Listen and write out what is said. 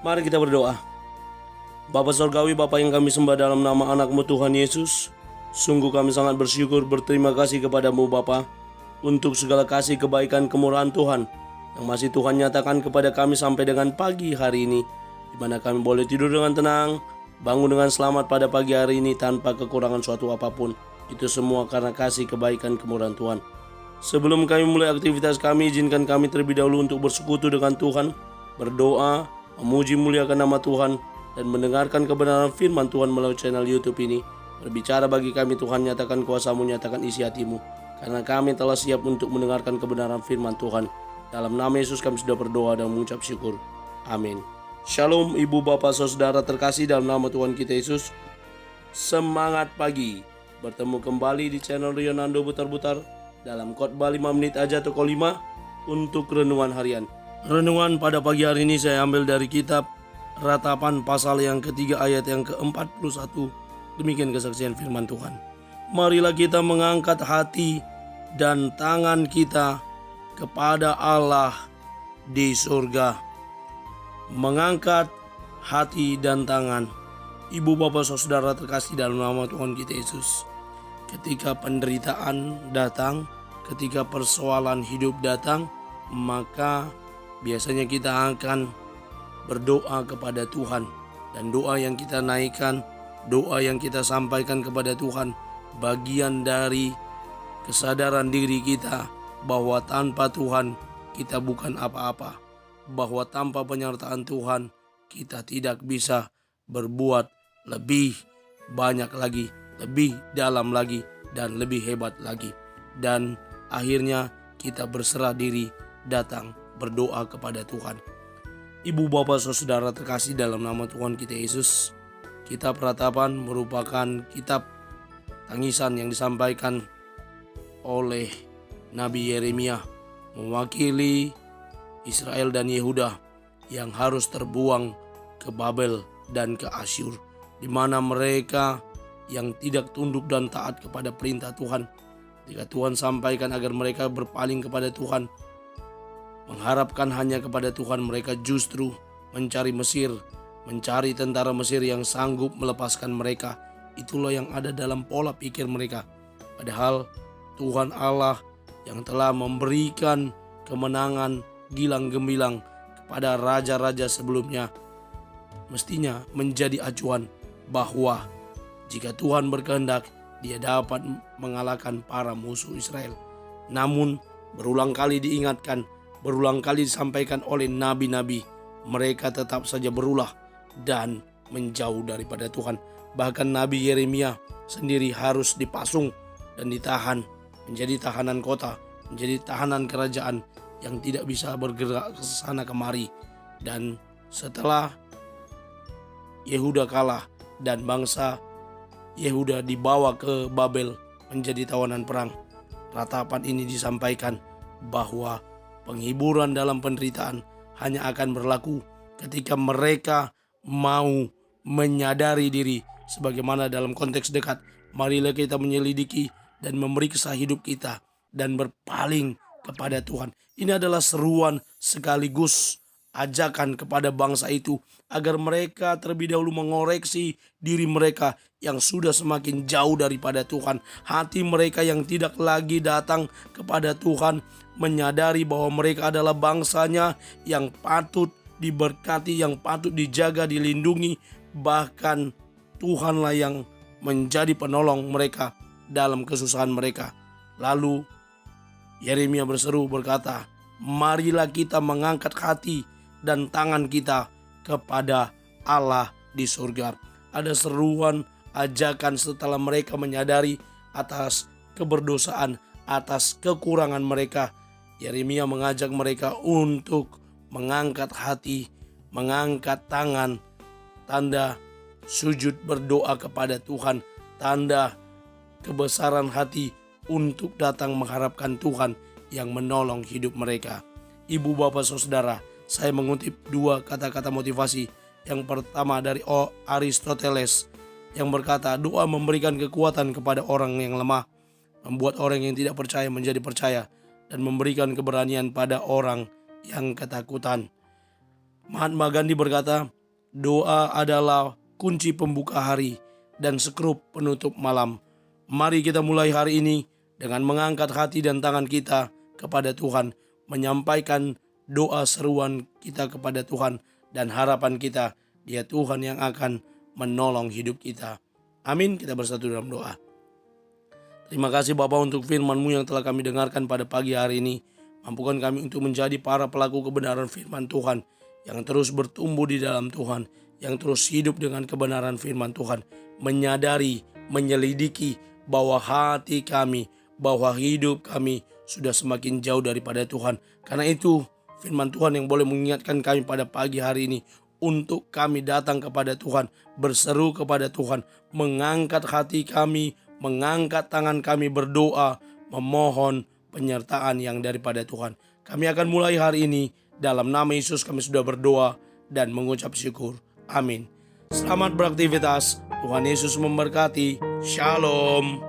Mari kita berdoa. Bapa Surgawi, Bapa yang kami sembah dalam nama anak-Mu Tuhan Yesus, sungguh kami sangat bersyukur berterima kasih kepadamu Bapa untuk segala kasih kebaikan kemurahan Tuhan yang masih Tuhan nyatakan kepada kami sampai dengan pagi hari ini, di mana kami boleh tidur dengan tenang, bangun dengan selamat pada pagi hari ini tanpa kekurangan suatu apapun. Itu semua karena kasih kebaikan kemurahan Tuhan. Sebelum kami mulai aktivitas kami, izinkan kami terlebih dahulu untuk bersekutu dengan Tuhan, berdoa, memuji muliakan nama Tuhan, dan mendengarkan kebenaran firman Tuhan melalui channel YouTube ini. Berbicara bagi kami Tuhan, nyatakan kuasa-Mu, nyatakan isi hati-Mu, karena kami telah siap untuk mendengarkan kebenaran firman Tuhan. Dalam nama Yesus kami sudah berdoa dan mengucap syukur. Amin. Shalom ibu bapak saudara terkasih dalam nama Tuhan kita Yesus. Semangat pagi. Bertemu kembali di channel Rionando Butar-Butar dalam khotbah 5 menit aja toko 5 untuk renungan harian. Renungan pada pagi hari ini saya ambil dari kitab Ratapan pasal yang ketiga ayat yang ke-41. Demikian kesaksian firman Tuhan. Marilah kita mengangkat hati dan tangan kita kepada Allah di surga. Mengangkat hati dan tangan. Ibu bapak saudara terkasih dalam nama Tuhan kita Yesus. Ketika penderitaan datang, ketika persoalan hidup datang, maka biasanya kita akan berdoa kepada Tuhan. Dan doa yang kita naikkan, doa yang kita sampaikan kepada Tuhan, bagian dari kesadaran diri kita bahwa tanpa Tuhan kita bukan apa-apa. Bahwa tanpa penyertaan Tuhan kita tidak bisa berbuat lebih banyak lagi, lebih dalam lagi, dan lebih hebat lagi. Dan akhirnya kita berserah diri datang berdoa kepada Tuhan. Ibu bapak saudara terkasih dalam nama Tuhan kita Yesus, kitab Ratapan merupakan kitab tangisan yang disampaikan oleh Nabi Yeremia mewakili Israel dan Yehuda yang harus terbuang ke Babel dan ke Asyur, di mana mereka yang tidak tunduk dan taat kepada perintah Tuhan. Jika Tuhan sampaikan agar mereka berpaling kepada Tuhan, mengharapkan hanya kepada Tuhan, mereka justru mencari Mesir, mencari tentara Mesir yang sanggup melepaskan mereka. Itulah yang ada dalam pola pikir mereka. Padahal Tuhan Allah yang telah memberikan kemenangan gilang gemilang kepada raja-raja sebelumnya mestinya menjadi acuan bahwa jika Tuhan berkehendak, Dia dapat mengalahkan para musuh Israel. Namun berulang kali diingatkan, berulang kali disampaikan oleh nabi-nabi, mereka tetap saja berulah dan menjauh daripada Tuhan. Bahkan Nabi Yeremia sendiri harus dipasung dan ditahan, menjadi tahanan kota, menjadi tahanan kerajaan yang tidak bisa bergerak ke sana kemari. Dan setelah Yehuda kalah dan bangsa Yehuda dibawa ke Babel menjadi tawanan perang, ratapan ini disampaikan bahwa penghiburan dalam penderitaan hanya akan berlaku ketika mereka mau menyadari diri. Sebagaimana dalam konteks dekat, marilah kita menyelidiki dan memberi kisah hidup kita dan berpaling kepada Tuhan. Ini adalah seruan sekaligus ajakan kepada bangsa itu agar mereka terlebih dahulu mengoreksi diri mereka yang sudah semakin jauh daripada Tuhan. Hati mereka yang tidak lagi datang kepada Tuhan, menyadari bahwa mereka adalah bangsanya yang patut diberkati, yang patut dijaga, dilindungi. Bahkan Tuhanlah yang menjadi penolong mereka dalam kesusahan mereka. Lalu Yeremia berseru berkata, marilah kita mengangkat hati dan tangan kita kepada Allah di surga. Ada seruan ajakan setelah mereka menyadari atas keberdosaan, atas kekurangan mereka. Yeremia mengajak mereka untuk mengangkat hati, mengangkat tangan, tanda sujud berdoa kepada Tuhan, tanda kebesaran hati untuk datang mengharapkan Tuhan yang menolong hidup mereka. Ibu bapak saudara, saya mengutip dua kata-kata motivasi. Yang pertama dari Aristoteles yang berkata, doa memberikan kekuatan kepada orang yang lemah, membuat orang yang tidak percaya menjadi percaya, dan memberikan keberanian pada orang yang ketakutan. Mahatma Gandhi berkata, Doa adalah kunci pembuka hari dan sekrup penutup malam. Mari kita mulai hari ini dengan mengangkat hati dan tangan kita kepada Tuhan, menyampaikan doa seruan kita kepada Tuhan dan harapan kita, Dia Tuhan yang akan menolong hidup kita. Amin. Kita bersatu dalam doa. Terima kasih Bapa untuk firman-Mu yang telah kami dengarkan pada pagi hari ini. Mampukan kami untuk menjadi para pelaku kebenaran firman Tuhan yang terus bertumbuh di dalam Tuhan, yang terus hidup dengan kebenaran firman Tuhan, menyadari, menyelidiki bahwa hati kami, bahwa hidup kami sudah semakin jauh daripada Tuhan. Karena itu firman Tuhan yang boleh mengingatkan kami pada pagi hari ini untuk kami datang kepada Tuhan, berseru kepada Tuhan, mengangkat hati kami, mengangkat tangan kami berdoa, memohon penyertaan yang daripada Tuhan. Kami akan mulai hari ini. Dalam nama Yesus kami sudah berdoa dan mengucap syukur. Amin. Selamat beraktivitas. Tuhan Yesus memberkati. Shalom.